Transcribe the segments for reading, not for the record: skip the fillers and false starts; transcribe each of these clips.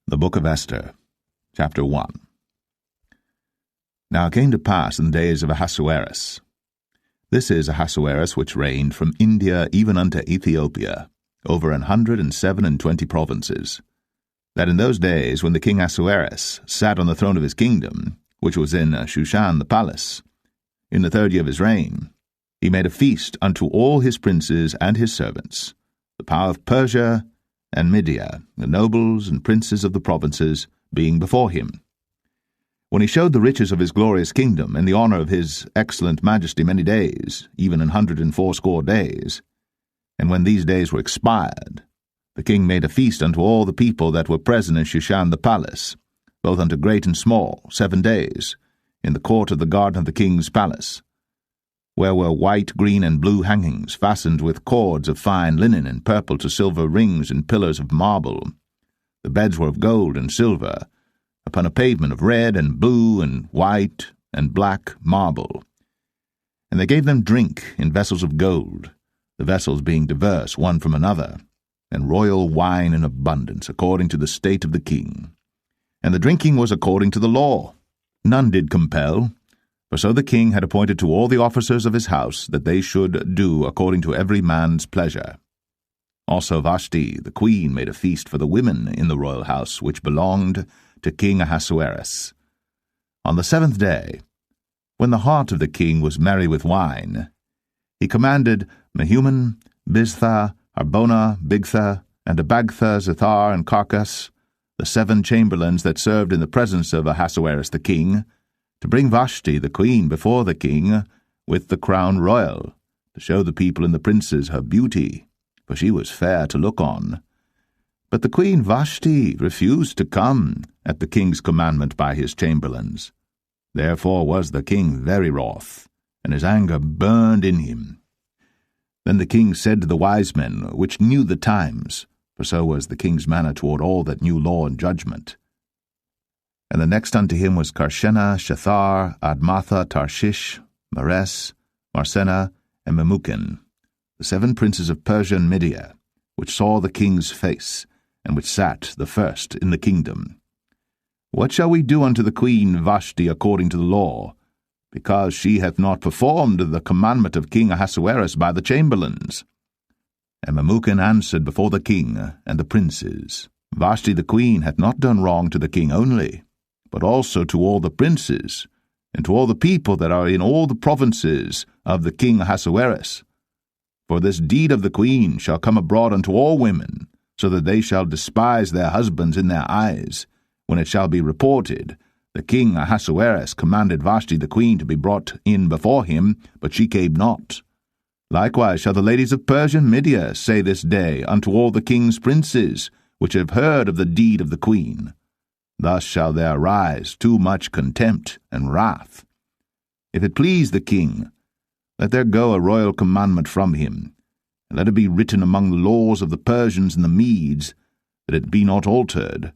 The Book of Esther, Chapter 1. Now it came to pass in the days of Ahasuerus. This is Ahasuerus which reigned from India even unto Ethiopia, over 127 provinces, that in those days when the king Ahasuerus sat on the throne of his kingdom, which was in Shushan the palace, in the 3rd year of his reign, he made a feast unto all his princes and his servants, the power of Persia and Media, the nobles and princes of the provinces, being before him. When he showed the riches of his glorious kingdom and the honour of his excellent majesty many days, even 180 days, and when these days were expired, the king made a feast unto all the people that were present in Shushan the palace, both unto great and small, 7 days, in the court of the garden of the king's palace, where were white, green, and blue hangings, fastened with cords of fine linen and purple to silver rings and pillars of marble. The beds were of gold and silver, upon a pavement of red and blue and white and black marble. And they gave them drink in vessels of gold, the vessels being diverse one from another, and royal wine in abundance, according to the state of the king. And the drinking was according to the law. None did compel, for so the king had appointed to all the officers of his house that they should do according to every man's pleasure. Also Vashti the queen made a feast for the women in the royal house which belonged to King Ahasuerus. On the 7th day, when the heart of the king was merry with wine, he commanded Mehuman, Biztha, Harbona, Bigtha, and Abagtha, Zethar, and Carcas, the 7 chamberlains that served in the presence of Ahasuerus the king, to bring Vashti the queen before the king with the crown royal, to show the people and the princes her beauty, for she was fair to look on. But the queen Vashti refused to come at the king's commandment by his chamberlains. Therefore was the king very wroth, and his anger burned in him. Then the king said to the wise men, which knew the times, for so was the king's manner toward all that knew law and judgment. And the next unto him was Karshena, Shethar, Admatha, Tarshish, Mares, Marsena, and Memucan, the 7 princes of Persia and Media, which saw the king's face, and which sat the first in the kingdom. What shall we do unto the queen Vashti according to the law, because she hath not performed the commandment of King Ahasuerus by the chamberlains? And Memucan answered before the king and the princes, Vashti the queen hath not done wrong to the king only, but also to all the princes, and to all the people that are in all the provinces of the king Ahasuerus. For this deed of the queen shall come abroad unto all women, so that they shall despise their husbands in their eyes, when it shall be reported, the king Ahasuerus commanded Vashti the queen to be brought in before him, but she came not. Likewise shall the ladies of Persia and Media say this day unto all the king's princes, which have heard of the deed of the queen. Thus shall there arise too much contempt and wrath. If it please the king, let there go a royal commandment from him, and let it be written among the laws of the Persians and the Medes, that it be not altered,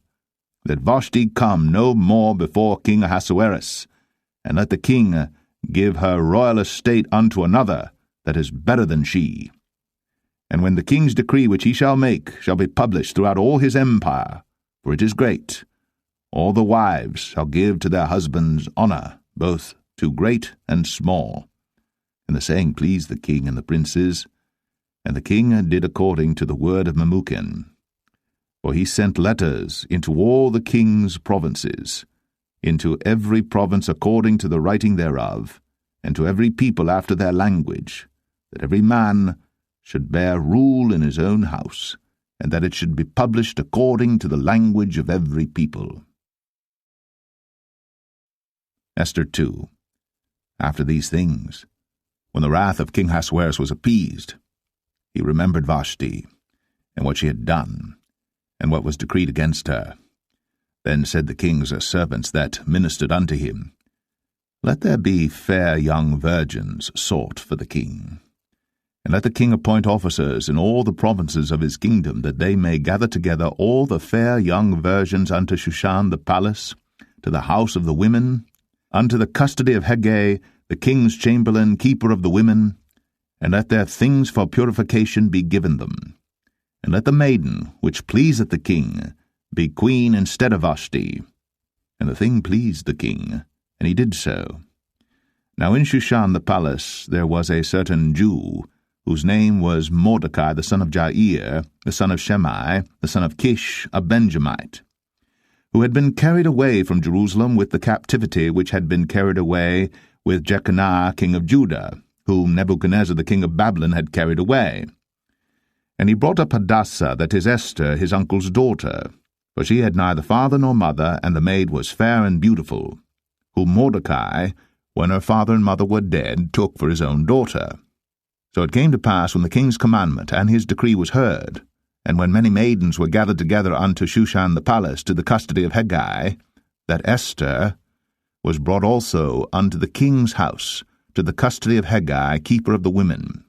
that Vashti come no more before King Ahasuerus, and let the king give her royal estate unto another that is better than she. And when the king's decree which he shall make shall be published throughout all his empire, for it is great, all the wives shall give to their husbands honour, both to great and small. And the saying pleased the king and the princes, and the king did according to the word of Memucan. For he sent letters into all the king's provinces, into every province according to the writing thereof, and to every people after their language, that every man should bear rule in his own house, and that it should be published according to the language of every people. Esther 2. After these things, when the wrath of King Ahasuerus was appeased, he remembered Vashti, and what she had done, and what was decreed against her. Then said the king's servants that ministered unto him, Let there be fair young virgins sought for the king. And let the king appoint officers in all the provinces of his kingdom, that they may gather together all the fair young virgins unto Shushan the palace, to the house of the women, unto the custody of Hegai, the king's chamberlain, keeper of the women, and let their things for purification be given them. And let the maiden, which pleaseth the king, be queen instead of Vashti. And the thing pleased the king, and he did so. Now in Shushan the palace there was a certain Jew, whose name was Modecai the son of Jair, the son of Shimei, the son of Kish, a Benjamite, who had been carried away from Jerusalem with the captivity which had been carried away with Jeconiah king of Judah, whom Nebuchadnezzar the king of Babylon had carried away. And he brought up Hadassah, that is Esther, his uncle's daughter, for she had neither father nor mother, and the maid was fair and beautiful, whom Mordecai, when her father and mother were dead, took for his own daughter. So it came to pass, when the king's commandment and his decree was heard, and when many maidens were gathered together unto Shushan the palace to the custody of Hegai, that Esther was brought also unto the king's house to the custody of Hegai, keeper of the women.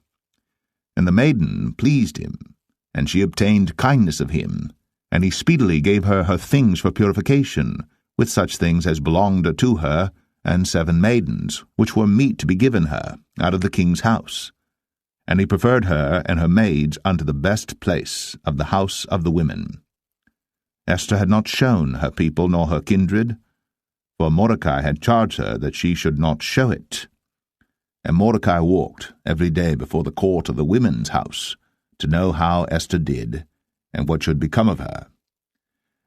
And the maiden pleased him, and she obtained kindness of him, and he speedily gave her her things for purification, with such things as belonged to her, and 7 maidens, which were meet to be given her, out of the king's house. And he preferred her and her maids unto the best place of the house of the women. Esther had not shown her people nor her kindred, for Mordecai had charged her that she should not show it. And Mordecai walked every day before the court of the women's house, to know how Esther did, and what should become of her.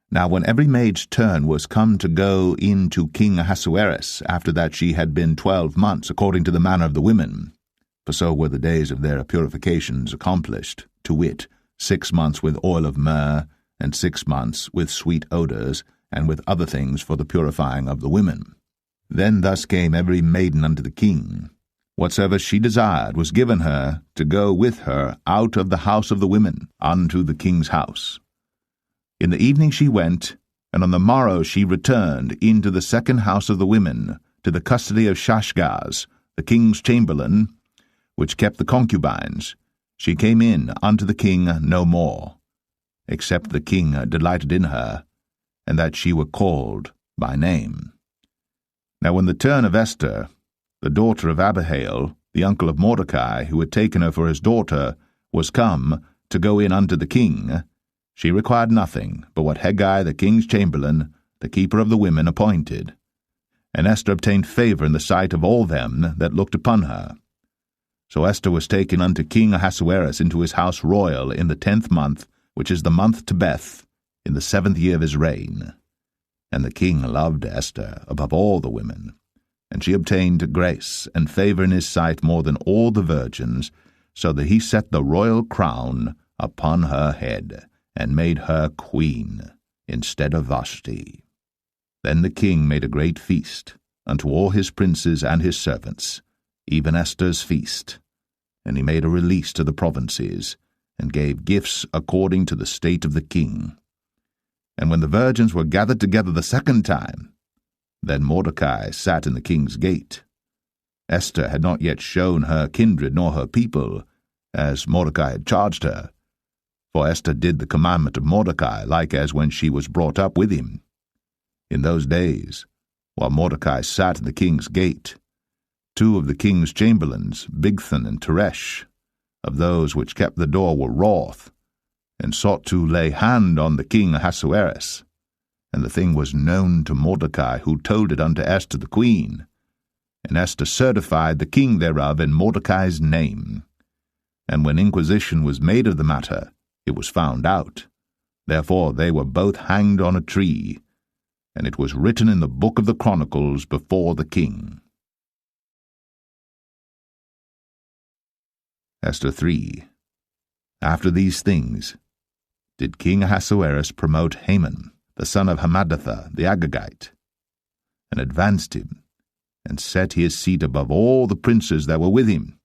Now when every maid's turn was come to go in to King Ahasuerus, after that she had been 12 months, according to the manner of the women, for so were the days of their purifications accomplished, to wit, 6 months with oil of myrrh, and 6 months with sweet odours, and with other things for the purifying of the women. Then thus came every maiden unto the king. Whatsoever she desired was given her to go with her out of the house of the women unto the king's house. In the evening she went, and on the morrow she returned into the second house of the women, to the custody of Shashgaz, the king's chamberlain, which kept the concubines. She came in unto the king no more, except the king delighted in her, and that she were called by name. Now when the turn of Esther, the daughter of Abihail, the uncle of Mordecai, who had taken her for his daughter, was come to go in unto the king, she required nothing but what Hegai the king's chamberlain, the keeper of the women, appointed. And Esther obtained favour in the sight of all them that looked upon her. So Esther was taken unto King Ahasuerus into his house royal in the 10th month, which is the month Tebeth, in the 7th year of his reign. And the king loved Esther above all the women, and she obtained grace and favour in his sight more than all the virgins, so that he set the royal crown upon her head, and made her queen instead of Vashti. Then the king made a great feast unto all his princes and his servants, even Esther's feast. And he made a release to the provinces, and gave gifts according to the state of the king. And when the virgins were gathered together the second time, then Mordecai sat in the king's gate. Esther had not yet shown her kindred nor her people, as Mordecai had charged her. For Esther did the commandment of Mordecai, like as when she was brought up with him. In those days, while Mordecai sat in the king's gate, 2 of the king's chamberlains, Bigthan and Teresh, of those which kept the door, were wroth, and sought to lay hand on the king Ahasuerus. And the thing was known to Mordecai, who told it unto Esther the queen. And Esther certified the king thereof in Mordecai's name. And when inquisition was made of the matter, it was found out. Therefore they were both hanged on a tree, and it was written in the book of the Chronicles before the king. Esther 3. After these things did King Ahasuerus promote Haman, the son of Hammedatha the Agagite, and advanced him, and set his seat above all the princes that were with him.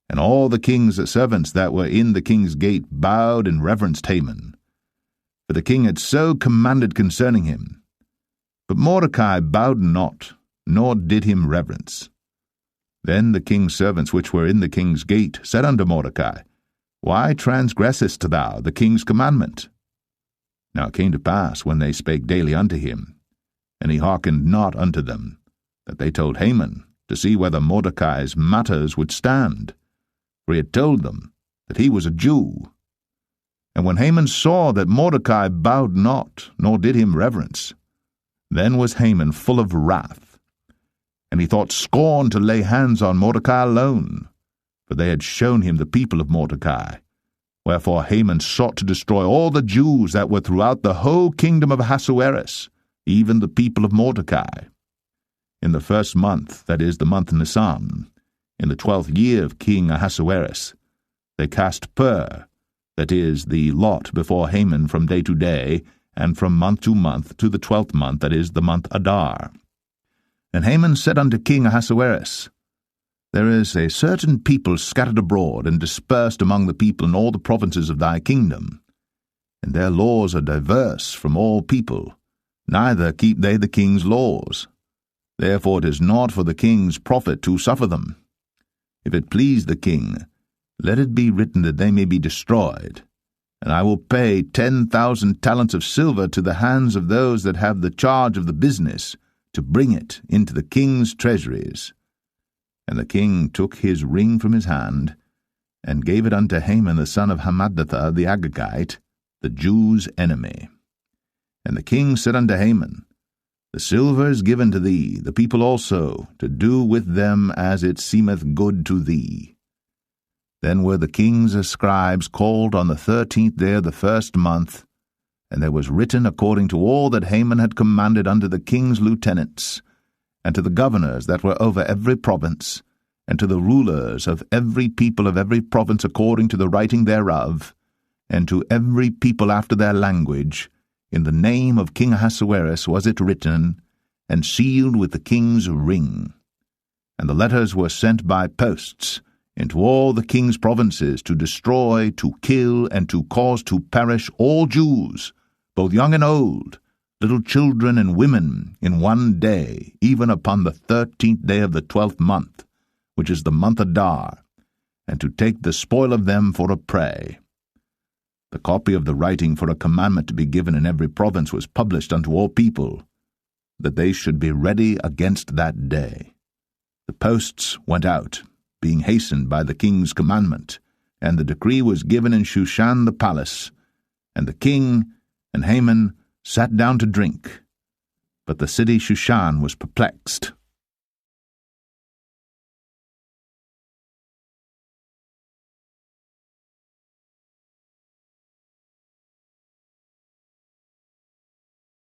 And all the king's servants that were in the king's gate bowed and reverenced Haman, for the king had so commanded concerning him. But Mordecai bowed not, nor did him reverence. Then the king's servants which were in the king's gate said unto Mordecai, Why transgressest thou the king's commandment? Now it came to pass, when they spake daily unto him, and he hearkened not unto them, that they told Haman, to see whether Mordecai's matters would stand, for he had told them that he was a Jew. And when Haman saw that Mordecai bowed not, nor did him reverence, then was Haman full of wrath, and he thought scorn to lay hands on Mordecai alone, for they had shown him the people of Mordecai. Wherefore Haman sought to destroy all the Jews that were throughout the whole kingdom of Ahasuerus, even the people of Mordecai. In the first month, that is, the month Nisan, in the 12th year of King Ahasuerus, they cast pur, that is, the lot before Haman from day to day, and from month to month, to the 12th month, that is, the month Adar. And Haman said unto King Ahasuerus, There is a certain people scattered abroad and dispersed among the people in all the provinces of thy kingdom, and their laws are diverse from all people, neither keep they the king's laws. Therefore it is not for the king's profit to suffer them. If it please the king, let it be written that they may be destroyed, and I will pay 10,000 talents of silver to the hands of those that have the charge of the business, to bring it into the king's treasuries. And the king took his ring from his hand, and gave it unto Haman the son of Hammedatha the Agagite, the Jews' enemy. And the king said unto Haman, The silver is given to thee, the people also, to do with them as it seemeth good to thee. Then were the king's scribes called on the 13th day of the first month, and there was written according to all that Haman had commanded unto the king's lieutenants, and to the governors that were over every province, and to the rulers of every people of every province according to the writing thereof, and to every people after their language, in the name of King Ahasuerus was it written, and sealed with the king's ring. And the letters were sent by posts into all the king's provinces, to destroy, to kill, and to cause to perish all Jews, both young and old, little children and women, in one day, even upon the 13th day of the 12th month, which is the month Adar, and to take the spoil of them for a prey. The copy of the writing for a commandment to be given in every province was published unto all people, that they should be ready against that day. The posts went out, being hastened by the king's commandment, and the decree was given in Shushan the palace, and the king and Haman sat down to drink. But the city Shushan was perplexed,